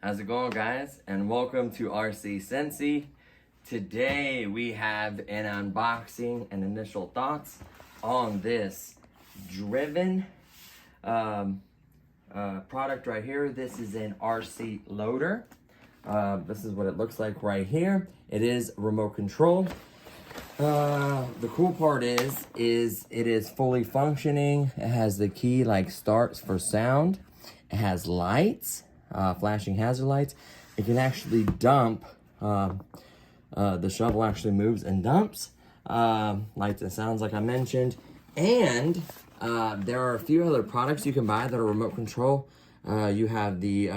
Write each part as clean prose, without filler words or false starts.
How's it going, guys? And welcome to RC Cincy. Today we have an unboxing and initial thoughts on this driven product right here. This is an RC loader. This is what it looks like right here. It is remote control. The cool part is it is fully functioning. It has the key like starts for sound. It has lights. Flashing hazard lights. It can actually dump. The shovel actually moves and dumps. Lights and sounds, like I mentioned. And there are a few other products you can buy that are remote control. You have the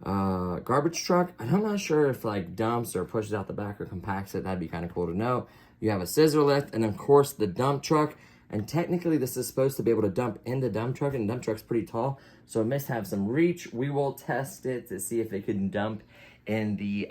garbage truck. I'm not sure if like dumps or pushes out the back or compacts it. That'd be kind of cool to know. You have a scissor lift, and of course the dump truck. And technically this is supposed to be able to dump in the dump truck, and the dump truck's pretty tall, so it must have some reach. We will test it to see if it can dump in the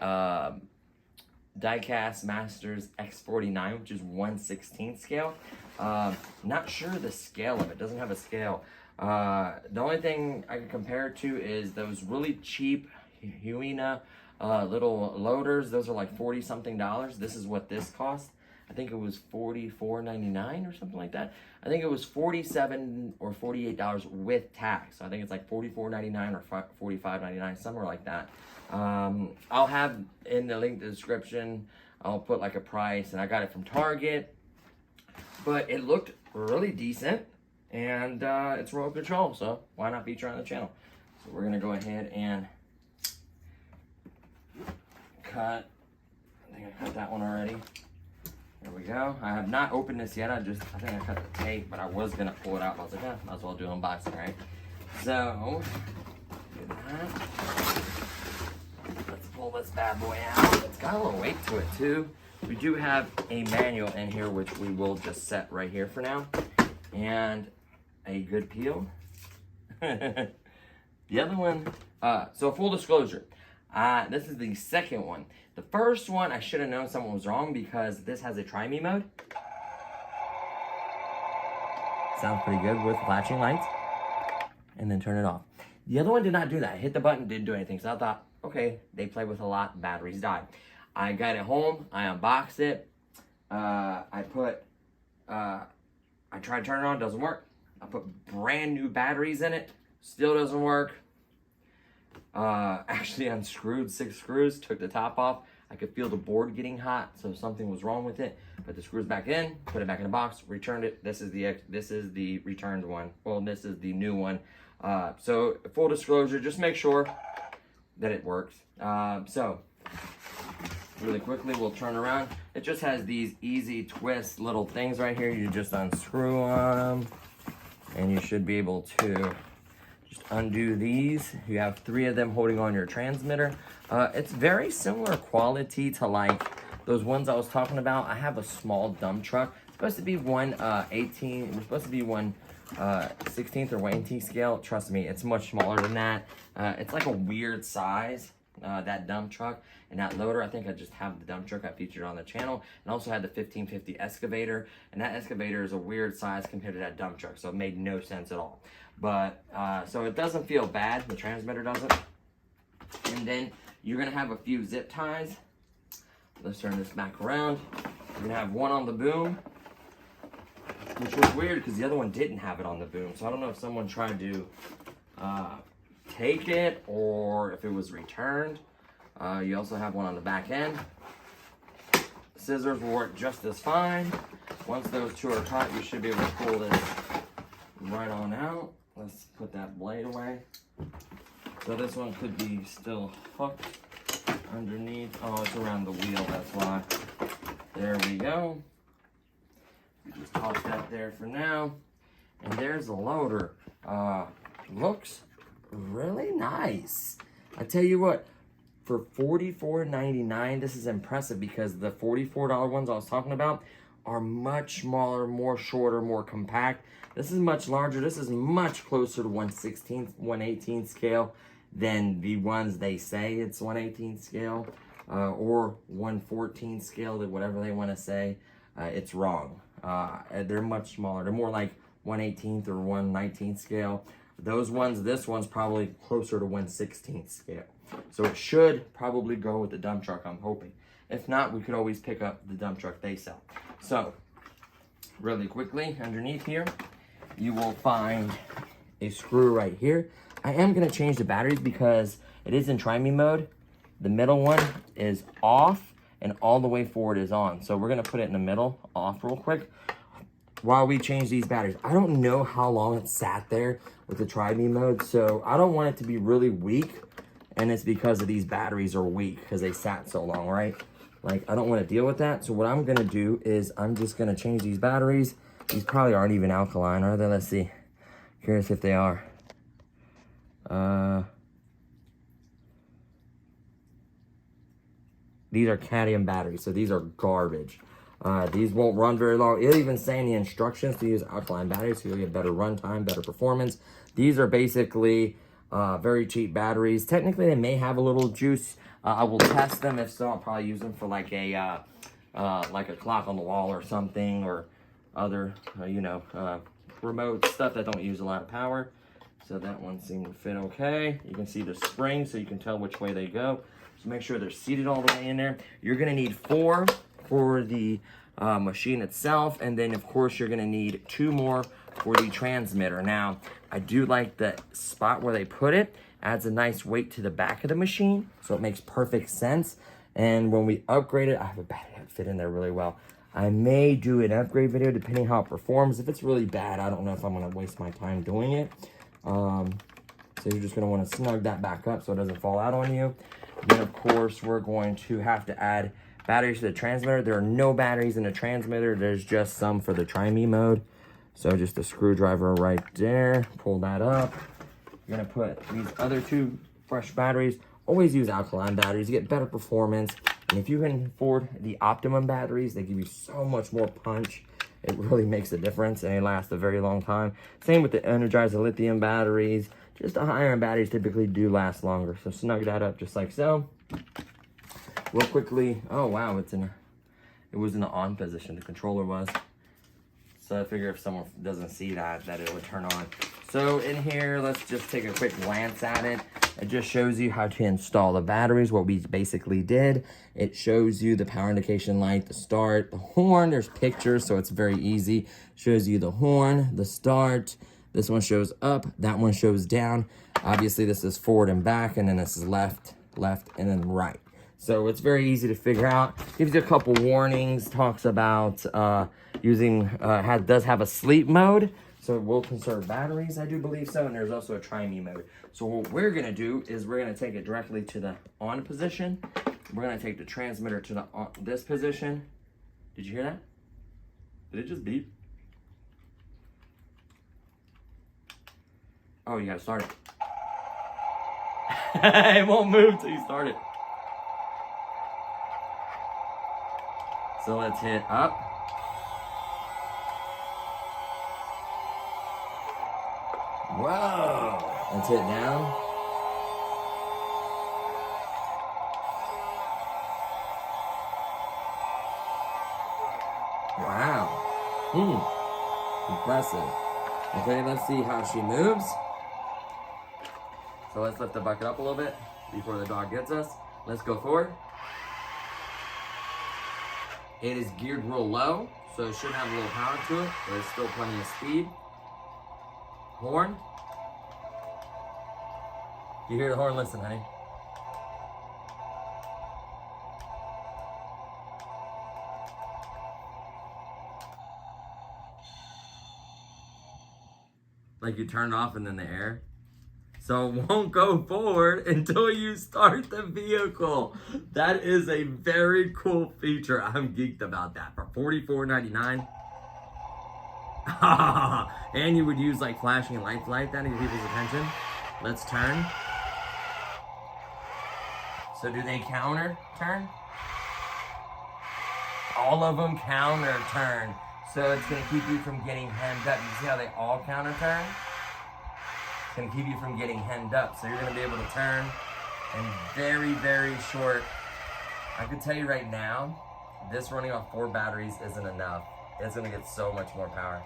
Diecast Masters X49, which is 1/16 scale. Not sure the scale of it. Doesn't have a scale. The only thing I can compare it to is those really cheap Huina little loaders. Those are like $40-something. This is what this cost. I think it was $44.99 or something like that. I think it was $47 or $48 with tax. So I think it's like $44.99 or $45.99, somewhere like that. I'll have in the link in the description, I'll put like a price, and I got it from Target. But it looked really decent, and it's remote control, so why not feature on the channel? So we're gonna go ahead and cut. I think I cut that one already. There we go. I have not opened this yet. I think I cut the tape, but I was gonna pull it out. I was like, yeah, might as well do an unboxing, right? So, do that. Let's pull this bad boy out. It's got a little weight to it too. We do have a manual in here, which we will just set right here for now, and a good peel. The other one. So full disclosure, this is the second one. The first one, I should have known something was wrong because this has a try me mode. Sounds pretty good with flashing lights. And then turn it off. The other one did not do that. I hit the button, didn't do anything. So I thought, okay, they play with a lot, batteries died. I got it home, I unboxed it. I tried to turn it on, doesn't work. I put brand new batteries in it, still doesn't work. Actually unscrewed 6 screws, took the top off. I could feel the board getting hot, so something was wrong with it. Put the screws back in, put it back in the box, returned it. This is the returned one. Well, this is the new one. So full disclosure, just make sure that it works. So really quickly, we'll turn around. It just has these easy twist little things right here. You just unscrew them, and you should be able to undo these. You have 3 of them holding on your transmitter. It's very similar quality to like those ones I was talking about. I have a small dump truck. It's supposed to be one 18. It's supposed to be one 16th or 18th scale. Trust me, it's much smaller than that. It's like a weird size. That dump truck and that loader. I think I just have the dump truck I featured on the channel, and also had the 1550 excavator, and that excavator is a weird size compared to that dump truck, so it made no sense at all. But so it doesn't feel bad, the transmitter doesn't. And then you're gonna have a few zip ties. Let's turn this back around. You're gonna have one on the boom, which was weird because the other one didn't have it on the boom, so I don't know if someone tried to take it or if it was returned. You also have one on the back end. Scissors will work just as fine. Once those 2 are caught, you should be able to pull this right on out. Let's put that blade away. So this one could be still hooked. underneath. Oh, it's around the wheel, that's why. There we go. Just toss that there for now. And there's the loader. Looks really nice. I tell you what, for $44.99, this is impressive because the $44 ones I was talking about are much smaller, more shorter, more compact. This is much larger. This is much closer to 1/16, 1/18 scale than the ones they say it's 1/18 scale or 1/14 scale, whatever they want to say. It's wrong. They're much smaller. They're more like 1/18 or 1/19 scale. Those ones, this one's probably closer to 1/16 scale. So it should probably go with the dump truck, I'm hoping. If not, we could always pick up the dump truck they sell. So, really quickly, underneath here, you will find a screw right here. I am going to change the batteries because it is in try me mode. The middle one is off and all the way forward is on. So we're going to put it in the middle, off real quick, while we change these batteries. I don't know how long it sat there with the try me mode, so I don't want it to be really weak, and it's because of these batteries are weak because they sat so long, right? Like, I don't want to deal with that. So what I'm going to do is I'm just going to change these batteries. These probably aren't even alkaline, are they? Let's see. Curious if they are. These are cadmium batteries, so these are garbage. These won't run very long. It'll even say in the instructions to use alkaline batteries, so you'll get better runtime, better performance. These are basically very cheap batteries. Technically, they may have a little juice. I will test them. If so, I'll probably use them for like a clock on the wall or something, or other, remote stuff that don't use a lot of power. So that one seemed to fit okay. You can see the springs, so you can tell which way they go. So make sure they're seated all the way in there. You're gonna need 4 for the machine itself, and then of course you're gonna need 2 more for the transmitter. Now, I do like the spot where they put it. Adds a nice weight to the back of the machine, so it makes perfect sense. And when we upgrade it, I have a battery that fit in there really well. I may do an upgrade video depending how it performs. If it's really bad, I don't know if I'm gonna waste my time doing it. So you're just gonna wanna snug that back up so it doesn't fall out on you. Then of course, we're going to have to add batteries to the transmitter. There are no batteries in the transmitter. There's just some for the try me mode. So just a screwdriver right there, pull that up. You're gonna put these other 2 fresh batteries. Always use alkaline batteries, you get better performance. And if you can afford the Optimum batteries, they give you so much more punch. It really makes a difference, and they last a very long time. Same with the Energizer lithium batteries. Just the higher end batteries typically do last longer. So snug that up just like so. Real quickly, oh wow, it was in the on position, the controller was. So I figure if someone doesn't see that it would turn on. So in here, let's just take a quick glance at it. It just shows you how to install the batteries, what we basically did. It shows you the power indication light, the start, the horn. There's pictures, so it's very easy. Shows you the horn, the start. This one shows up, that one shows down. Obviously, this is forward and back, and then this is left, and then right. So it's very easy to figure out. Gives you a couple warnings, talks about does have a sleep mode, so it will conserve batteries, I do believe so, and there's also a try me mode. So what we're gonna do is we're gonna take it directly to the on position. We're gonna take the transmitter to the this position. Did you hear that? Did it just beep? Oh, you gotta start it. It won't move till you start it. So let's hit up. Whoa! Let's hit down. Wow. Impressive. Okay, let's see how she moves. So let's lift the bucket up a little bit before the dog gets us. Let's go forward. It is geared real low, so it should have a little power to it, but there's still plenty of speed. Horn. You hear the horn? Listen, honey. Like you turn it off and then the air. So it won't go forward until you start the vehicle. That is a very cool feature. I'm geeked about that. For $44.99. And you would use like flashing lights like that to get people's attention. Let's turn. So do they counter turn? All of them counter turn. So it's gonna keep you from getting hemmed up. You see how they all counter turn? It's gonna keep you from getting hemmed up. So you're gonna be able to turn in very, very short. I can tell you right now, this running off 4 batteries isn't enough. It's gonna get so much more power.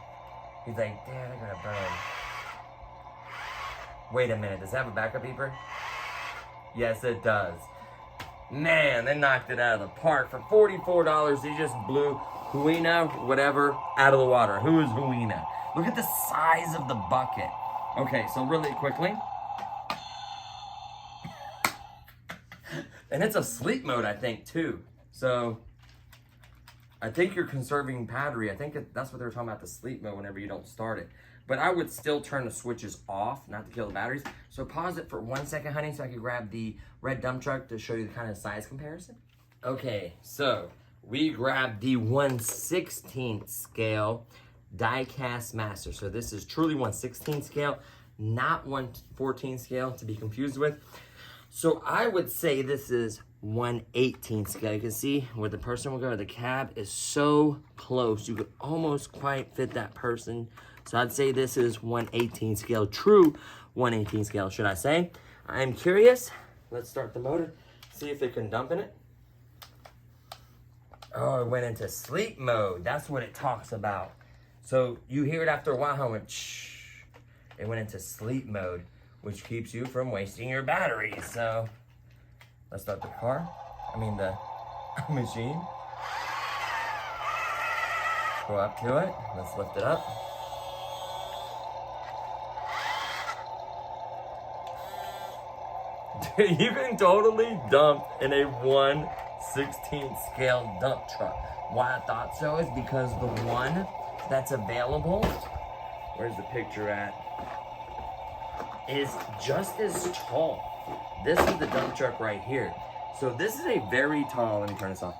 He's like, Dad, I gotta burn. Wait a minute, does it have a backup beeper? Yes, it does. Man, they knocked it out of the park. For $44, they just blew Huina, whatever, out of the water. Who is Huina? Look at the size of the bucket. Okay, so really quickly. And it's a sleep mode, I think, too. So, I think you're conserving battery. I think that's what they were talking about, the sleep mode, whenever you don't start it. But I would still turn the switches off, not to kill the batteries. So pause it for 1 second, honey, so I can grab the red dump truck to show you the kind of size comparison. Okay, so we grabbed the 1/16 scale die-cast master. So this is truly 1/16 scale, not 1/14 scale to be confused with. So I would say this is 1/18 scale. You can see where the person will go. The cab is so close. You could almost quite fit that person. So I'd say this is 1/18 scale, true 1/18 scale, should I say. I'm curious. Let's start the motor, see if it can dump in it. Oh, it went into sleep mode. That's what it talks about. So you hear it after a while, how it went shh. It went into sleep mode, which keeps you from wasting your batteries. So let's start the the machine. Go up to it. Let's lift it up. You can totally dump in a 1/16 scale dump truck. Why I thought so is because the one that's available, where's the picture at, is just as tall. This is the dump truck right here. So this is a very tall, let me turn this off.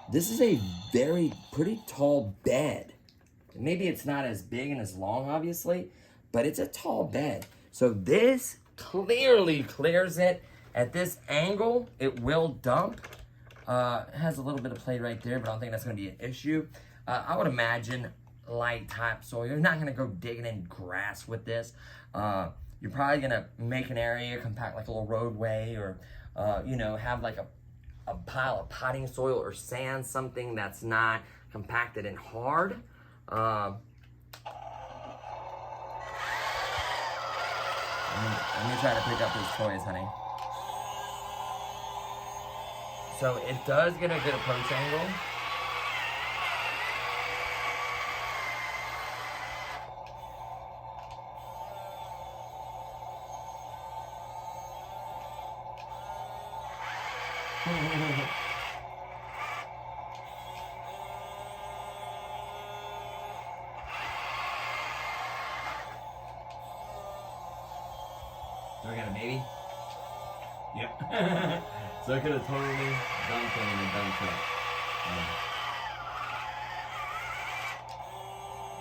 This is a pretty tall bed. Maybe it's not as big and as long, obviously, but it's a tall bed. So this clearly clears it. At this angle, it will dump. It has a little bit of play right there, but I don't think that's gonna be an issue. I would imagine light topsoil. You're not gonna go digging in grass with this. You're probably gonna make an area, compact like a little roadway, or have like a pile of potting soil or sand, something that's not compacted and hard. Let me try to pick up his toys, honey. So it does get a good approach angle. So we got a baby? Yep. So I could have totally dumped in a dump truck.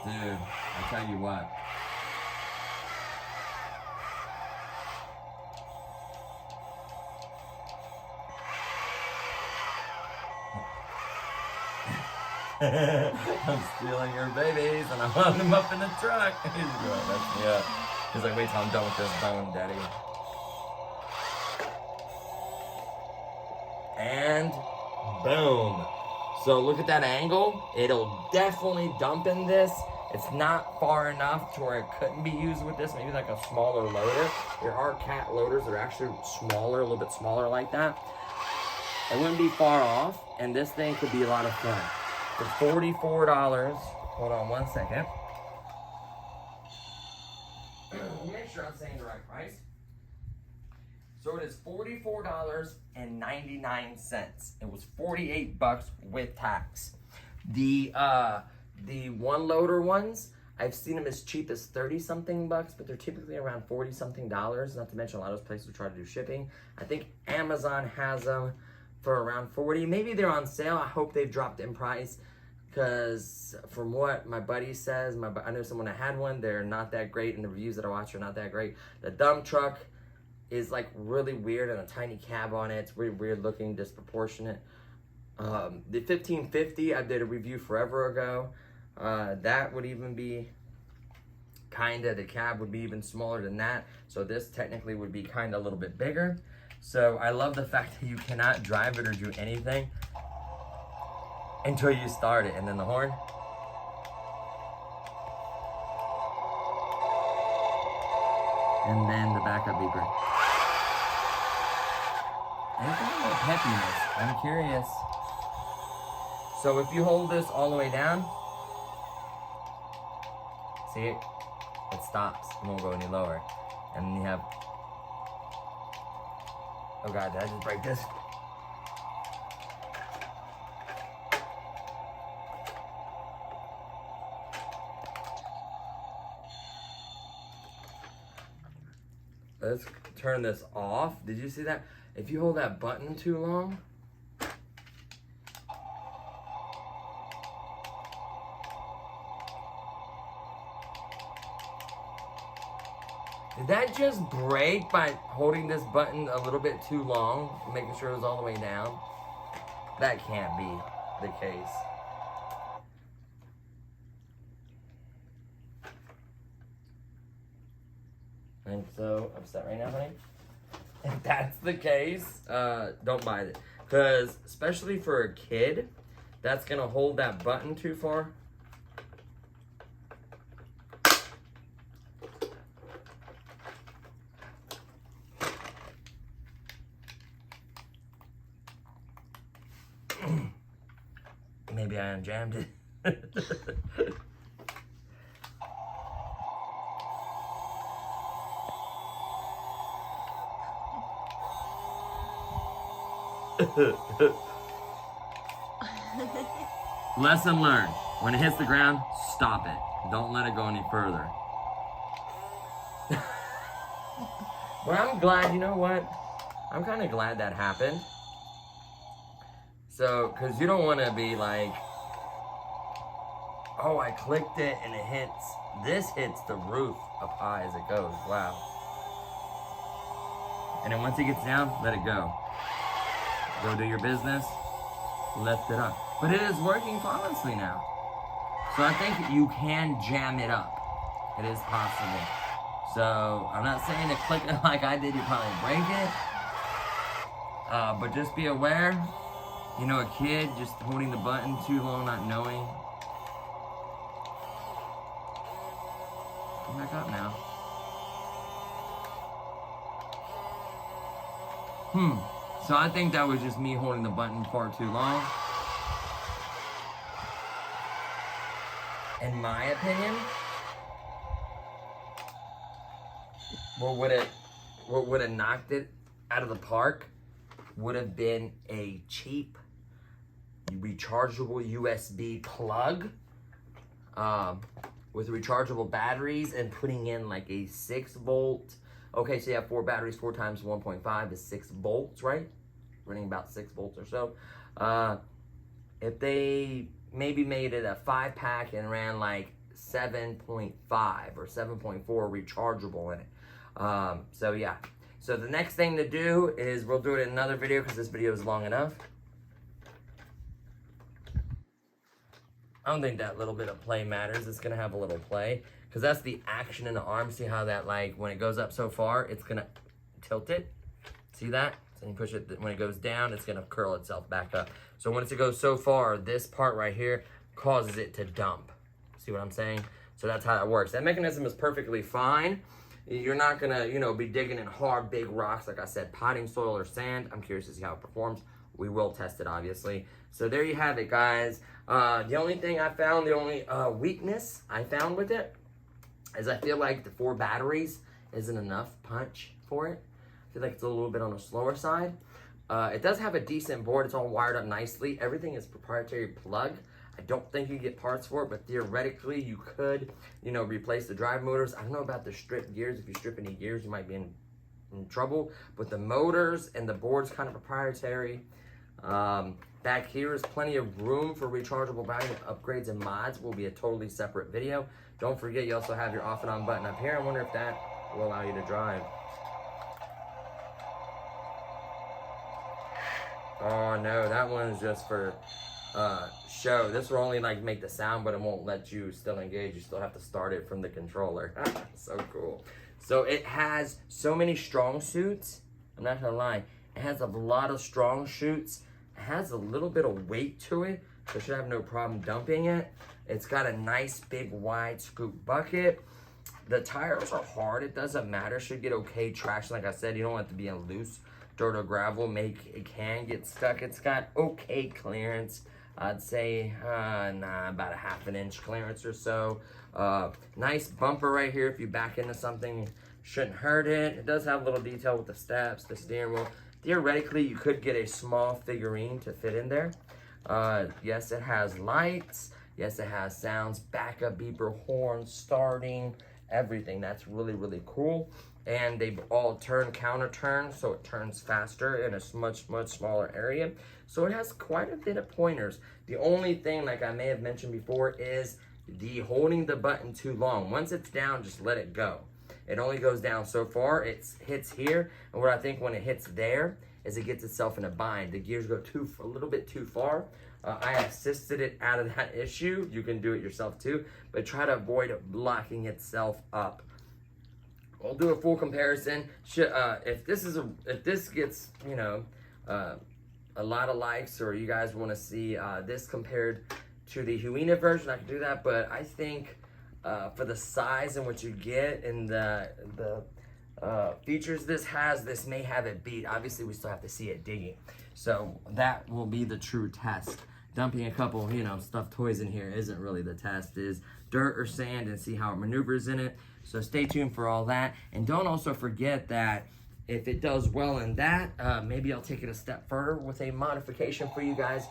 Dude, I tell you what. I'm stealing your babies and I want them up in the truck. He's going to mess me up. He's like, wait till I'm done with this bone, Daddy. And boom. So look at that angle. It'll definitely dump in this. It's not far enough to where it couldn't be used with this. Maybe like a smaller loader. There are cat loaders that are actually smaller, a little bit smaller like that. It wouldn't be far off, and this thing could be a lot of fun. For $44, hold on 1 second. Make sure I'm saying the right price. So it is $44.99. It was $48 with tax. The one loader ones, I've seen them as cheap as 30 something bucks, but they're typically around 40 something dollars. Not to mention a lot of those places try to do shipping. I think Amazon has them for around 40. Maybe they're on sale. I hope they've dropped in price, because from what my buddy says, I know someone that had one, they're not that great, and the reviews that I watch are not that great. The dump truck is like really weird and a tiny cab on it. It's really weird looking, disproportionate. The 1550 I did a review forever ago. That would even be the cab would be even smaller than that. So this technically would be a little bit bigger. So I love the fact that you cannot drive it or do anything until you start it. And then the horn. And then the backup beeper. Anything about peppiness? I'm curious. So if you hold this all the way down, see it? It stops. It won't go any lower. And then you have, oh God, did I just break this? Let's turn this off. Did you see that? If you hold that button too long, did that just break by holding this button a little bit too long, making sure it was all the way down? That can't be the case. I'm so upset right now, honey. If that's the case, don't buy it. Because, especially for a kid, that's going to hold that button too far. Maybe I unjammed it. Lesson learned. When it hits the ground, stop it. Don't let it go any further. But I'm glad, you know what? I'm kind of glad that happened. So, because you don't want to be like, oh, I clicked it and it hits. This hits the roof up high as it goes. Wow. And then once it gets down, let it go. Go do your business. Lift it up. But it is working flawlessly now. So I think you can jam it up. It is possible. So I'm not saying to click it like I did, you probably break it. But just be aware, you know, a kid just holding the button too long, not knowing. Come back up now. So I think that was just me holding the button far too long. In my opinion, what would have knocked it out of the park would have been a cheap rechargeable USB plug with rechargeable batteries and putting in like a 6-volt. Okay, so you have 4 batteries, 4 times 1.5 is 6 volts, right? Running about 6 volts or so. If they maybe made it a 5-pack and ran like 7.5 or 7.4 rechargeable in it. So yeah. So the next thing to do is we'll do it in another video because this video is long enough. I don't think that little bit of play matters. It's gonna have a little play because that's the action in the arm. See how that, like, when it goes up so far, it's gonna tilt it. See that? So you push it, when it goes down, it's gonna curl itself back up. So once it goes so far, this part right here causes it to dump. See what I'm saying? So that's how that works. That mechanism is perfectly fine. You're not gonna, you know, be digging in hard, big rocks, like I said, potting soil or sand. I'm curious to see how it performs. We will test it, obviously. So there you have it, guys. The only thing I found, the only weakness I found with it is I feel like the 4 batteries isn't enough punch for it. I feel like it's a little bit on the slower side. It does have a decent board. It's all wired up nicely. Everything is proprietary plug. I don't think you get parts for it, but theoretically you could, you know, replace the drive motors. I don't know about the strip gears. If you strip any gears, you might be in trouble. But the motors and the board's kind of proprietary. Back here is plenty of room for rechargeable battery upgrades and mods. Will be a totally separate video. Don't forget, you also have your off and on button up here. I wonder if that will allow you to drive. Oh no, that one is just for show. This will only like make the sound, but it won't let you still engage. You still have to start it from the controller. So cool. So it has so many strong suits. I'm not gonna lie, it has a lot of strong shoots. It has a little bit of weight to it, so I should have no problem dumping it. It's got a nice big wide scoop bucket. The tires are hard. It doesn't matter. Should get okay traction. Like I said, you don't have to be in loose dirt or gravel. It can get stuck. It's got okay clearance. I'd say about a ½ inch clearance or so. Nice bumper right here. If you back into something, shouldn't hurt it. It does have a little detail with the steps, the steering wheel. Theoretically, you could get a small figurine to fit in there. Yes, it has lights. Yes, it has sounds, backup beeper, horn, starting, everything. That's really, really cool. And they all turn counter turn, so it turns faster in a much, much smaller area. So it has quite a bit of pointers. The only thing, like I may have mentioned before, is the holding the button too long. Once it's down, just let it go. It only goes down so far. It hits here, and what I think when it hits there is it gets itself in a bind. The gears go a little bit too far. I assisted it out of that issue. You can do it yourself too, but try to avoid it locking itself up. We'll do a full comparison. If this gets, you know, a lot of likes, or you guys want to see this compared to the Huina version, I can do that. But I think for the size and what you get and the features this may have it beat. Obviously, we still have to see it digging, so that will be the true test. Dumping a couple, you know, stuffed toys in here isn't really the test. Is dirt or sand, and see how it maneuvers in it. So stay tuned for all that, and don't also forget that if it does well in that, maybe I'll take it a step further with a modification for you guys.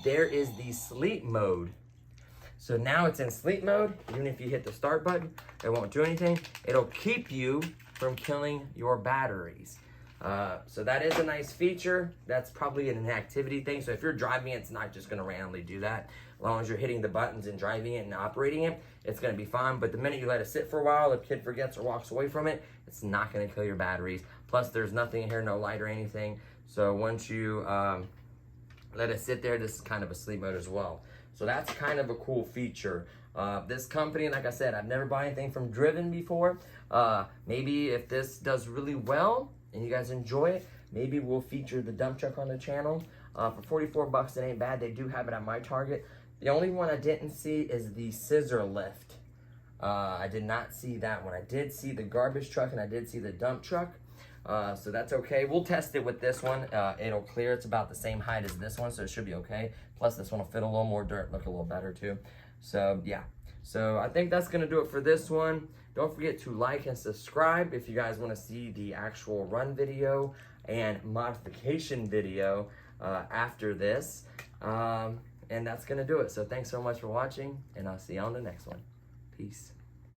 There is the sleep mode. So now it's in sleep mode. Even if you hit the start button, it won't do anything. It'll keep you from killing your batteries. So that is a nice feature. That's probably an activity thing. So if you're driving it, it's not just going to randomly do that. As long as you're hitting the buttons and driving it and operating it, it's going to be fine. But the minute you let it sit for a while, if kid forgets or walks away from it, it's not going to kill your batteries. Plus, there's nothing in here, no light or anything. So once you let it sit there, this is kind of a sleep mode as well. So that's kind of a cool feature. This company, like I said, I've never bought anything from Driven before. Maybe if this does really well and you guys enjoy it, maybe we'll feature the dump truck on the channel. For 44 bucks, it ain't bad. They do have it at my Target. The only one I didn't see is the scissor lift. I did not see that one. I did see the garbage truck and I did see the dump truck. So that's okay. We'll test it with this one. It'll clear. It's about the same height as this one, so it should be okay. Plus, this one will fit a little more dirt, look a little better too. So yeah. So I think that's gonna do it for this one. Don't forget to like and subscribe if you guys want to see the actual run video and modification video after this. And that's gonna do it. So thanks so much for watching, and I'll see you on the next one. Peace.